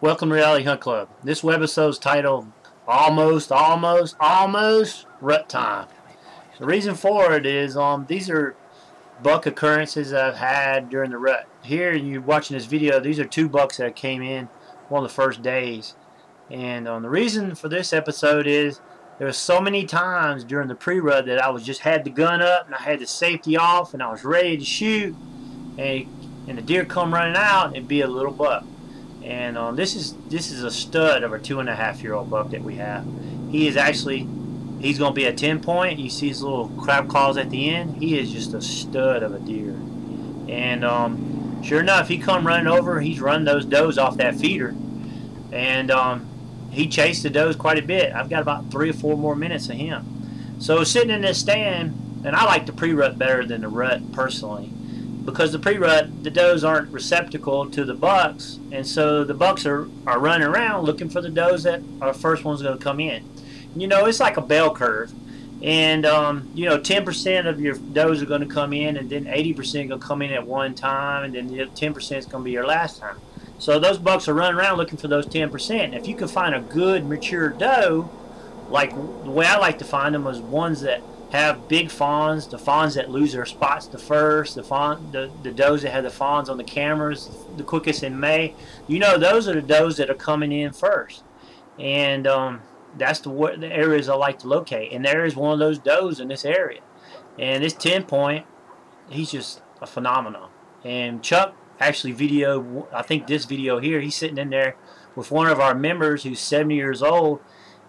Welcome to Reality Hunt Club. This webisode is titled Almost Rut Time. The reason for it is these are buck occurrences I've had during the rut. Here you're watching this video, these are two bucks that came in one of the first days. And the reason for this episode is there were so many times during the pre-rut that I was just had the gun up and I had the safety off and I was ready to shoot, and the deer come running out and it'd be a little buck. And this is a stud of a 2.5-year-old buck that we have. He's going to be a 10 point. You see his little crab claws at the end. He is just a stud of a deer. And sure enough, he come running over. He's running those does off that feeder, and he chased the does quite a bit. I've got about 3 or 4 more minutes of him. So sitting in this stand, and I like the pre-rut better than the rut personally, because the pre-rut, the does aren't receptacle to the bucks, and so the bucks are running around looking for the does that are the first ones going to come in. You know, it's like a bell curve, and 10% of your does are going to come in, and then 80% going to come in at one time, and then the 10% is going to be your last time. So those bucks are running around looking for those 10%. If you can find a good mature doe, like the way I like to find them is ones that have big fawns, the fawns that lose their spots the first, the does that have the fawns on the cameras the quickest in May. You know, those are the does that are coming in first, and that's the areas I like to locate. And there is one of those does in this area, and this 10 point, he's just a phenomenon. And Chuck actually videoed, I think this video here, he's sitting in there with one of our members who's 70 years old.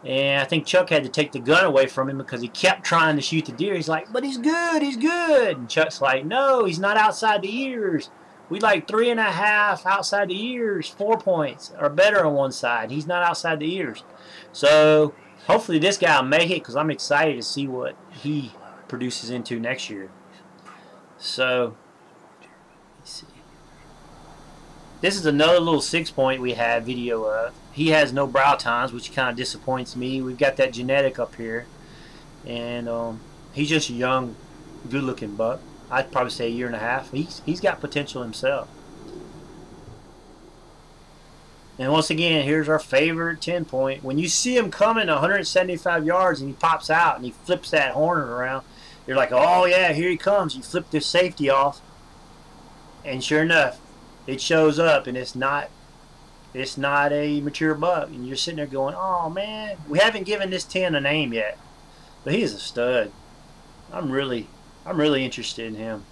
And I think Chuck had to take the gun away from him because he kept trying to shoot the deer. He's like, but he's good, he's good. And Chuck's like, no, he's not outside the ears. We like 3.5 outside the ears, 4 points, or better on one side. He's not outside the ears. So hopefully this guy will make it, because I'm excited to see what he produces into next year. So let's see. This is another little 6 point we had video of. He has no brow tines, which kind of disappoints me. We've got that genetic up here, and he's just a young, good-looking buck. I'd probably say 1.5 years. He's got potential himself. And once again, here's our favorite 10 point. When you see him coming 175 yards and he pops out and he flips that horn around, you're like, oh yeah, here he comes. You flip this safety off, and sure enough, it shows up, and it's not a mature buck, and you're sitting there going, oh man, we haven't given this 10 a name yet, but he is a stud. I'm really interested in him.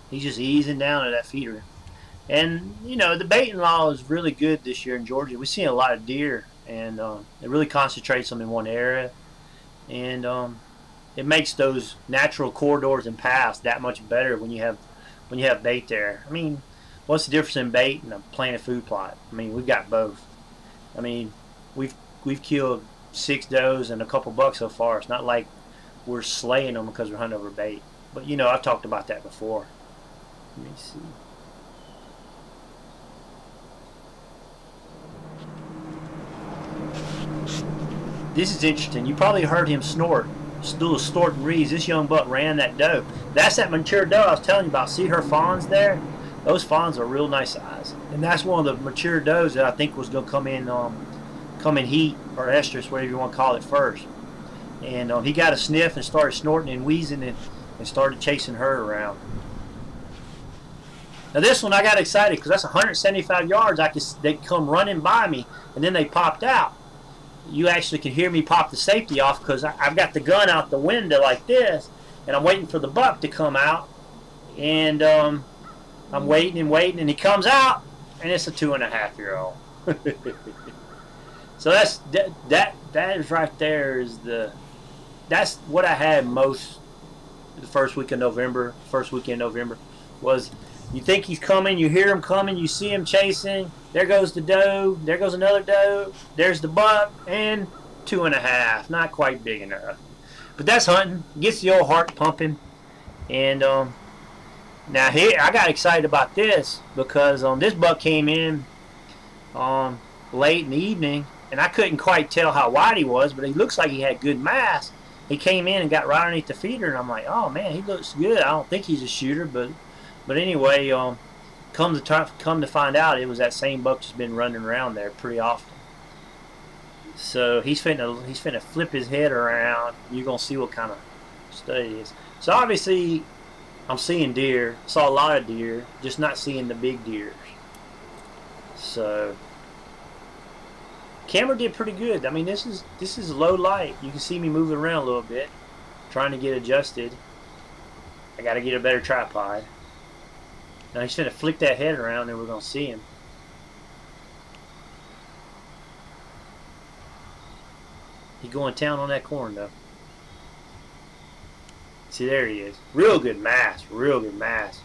He's just easing down to that feeder. And you know, the baiting law is really good this year in Georgia. We're seeing a lot of deer, and it really concentrates them in one area, and it makes those natural corridors and paths that much better when you have bait there. I mean, what's the difference in bait and a planted food plot? I mean, we've got both. I mean, we've killed 6 does and a couple bucks so far. It's not like we're slaying them because we're hunting over bait. But you know, I've talked about that before. Let me see. This is interesting. You probably heard him snort. Little snorting reeds. This young buck ran that doe. That's that mature doe I was telling you about. See her fawns there? Those fawns are real nice size. And that's one of the mature does that I think was going to come in heat or estrus, whatever you want to call it, first. And he got a sniff and started snorting and wheezing and started chasing her around. Now this one I got excited because that's 175 yards. They come running by me, and then they popped out. You actually can hear me pop the safety off because I've got the gun out the window like this, and I'm waiting for the buck to come out, and I'm waiting and waiting, and he comes out, and it's a 2.5-year-old. So that is right there is that's what I had most the first weekend in November was. You think he's coming, you hear him coming, you see him chasing, there goes the doe, there goes another doe, there's the buck, and 2.5, not quite big enough. But that's hunting, gets the old heart pumping. And now here, I got excited about this because this buck came in late in the evening, and I couldn't quite tell how wide he was, but he looks like he had good mass. He came in and got right underneath the feeder, and I'm like, oh man, he looks good. I don't think he's a shooter, but anyway, come to find out, it was that same buck that's been running around there pretty often. So he's finna flip his head around. You're gonna see what kind of stud it is. So obviously, I'm seeing deer. Saw a lot of deer, just not seeing the big deer. So camera did pretty good. I mean, this is low light. You can see me moving around a little bit, trying to get adjusted. I got to get a better tripod. Now he's gonna flick that head around, and we're gonna see him. He's going town on that corn though. See, there he is. Real good mass. Real good mass.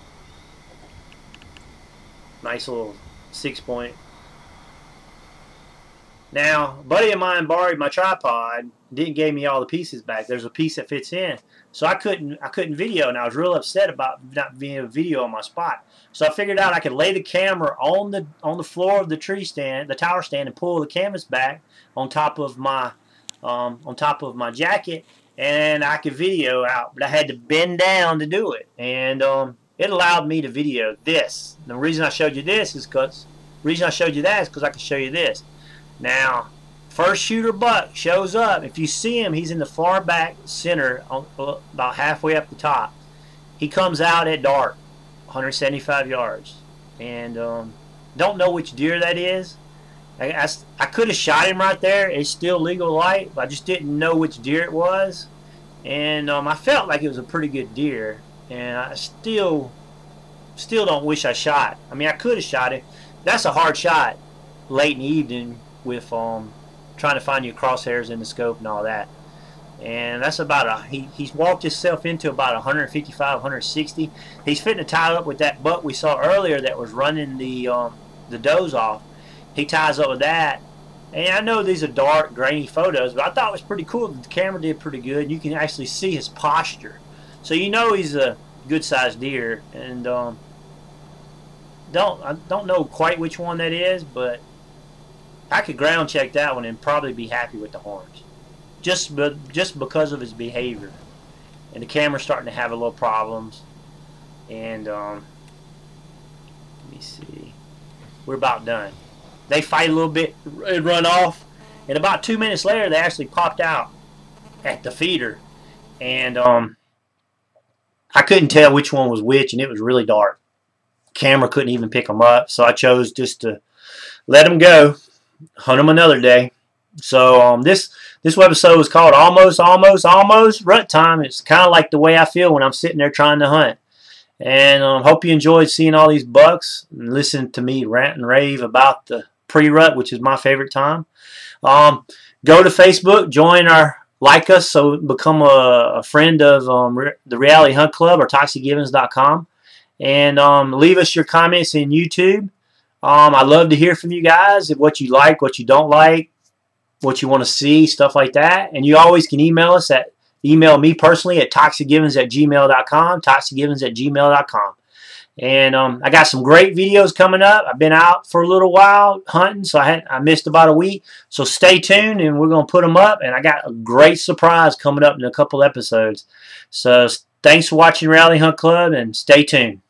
Nice little 6-point. Now, a buddy of mine borrowed my tripod, didn't give me all the pieces back. There's a piece that fits in, so I couldn't video, and I was real upset about not being able to video on my spot. So I figured out I could lay the camera on the floor of the tree stand, the tower stand, and pull the canvas back on top of my jacket, and I could video out. But I had to bend down to do it, and it allowed me to video this. The reason I showed you this is because I could show you this. Now, first shooter buck shows up. If you see him, he's in the far back center, about halfway up the top. He comes out at dark, 175 yards, and don't know which deer that is. I could have shot him right there. It's still legal light, but I just didn't know which deer it was, and I felt like it was a pretty good deer, and I still don't wish I shot. I mean, I could have shot it. That's a hard shot late in the evening with trying to find your crosshairs in the scope and all that. And that's about he's walked himself into about 155, 160. He's fitting to tie up with that buck we saw earlier that was running the does off. He ties up with that. And I know these are dark, grainy photos, but I thought it was pretty cool. The camera did pretty good. You can actually see his posture, so you know he's a good-sized deer. And I don't know quite which one that is, but I could ground check that one and probably be happy with the horns, just because of his behavior. And the camera's starting to have a little problems. And let me see, we're about done. They fight a little bit and run off, and about 2 minutes later, they actually popped out at the feeder, and I couldn't tell which one was which, and it was really dark. Camera couldn't even pick them up, so I chose just to let them go. Hunt them another day. So this webisode was called Almost Rut Time. It's kind of like the way I feel when I'm sitting there trying to hunt. And hope you enjoyed seeing all these bucks and listen to me rant and rave about the pre-rut, which is my favorite time. Go to Facebook, like us, so become a friend of the Reality Hunt Club or ToxicGivens.com, and leave us your comments in YouTube. I love to hear from you guys, what you like, what you don't like, what you want to see, stuff like that. And you always can email me personally at toxicgivens@gmail.com, toxicgivens@gmail.com. And I got some great videos coming up. I've been out for a little while hunting, so I missed about a week. So stay tuned, and we're going to put them up. And I got a great surprise coming up in a couple episodes. So thanks for watching Rally Hunt Club, and stay tuned.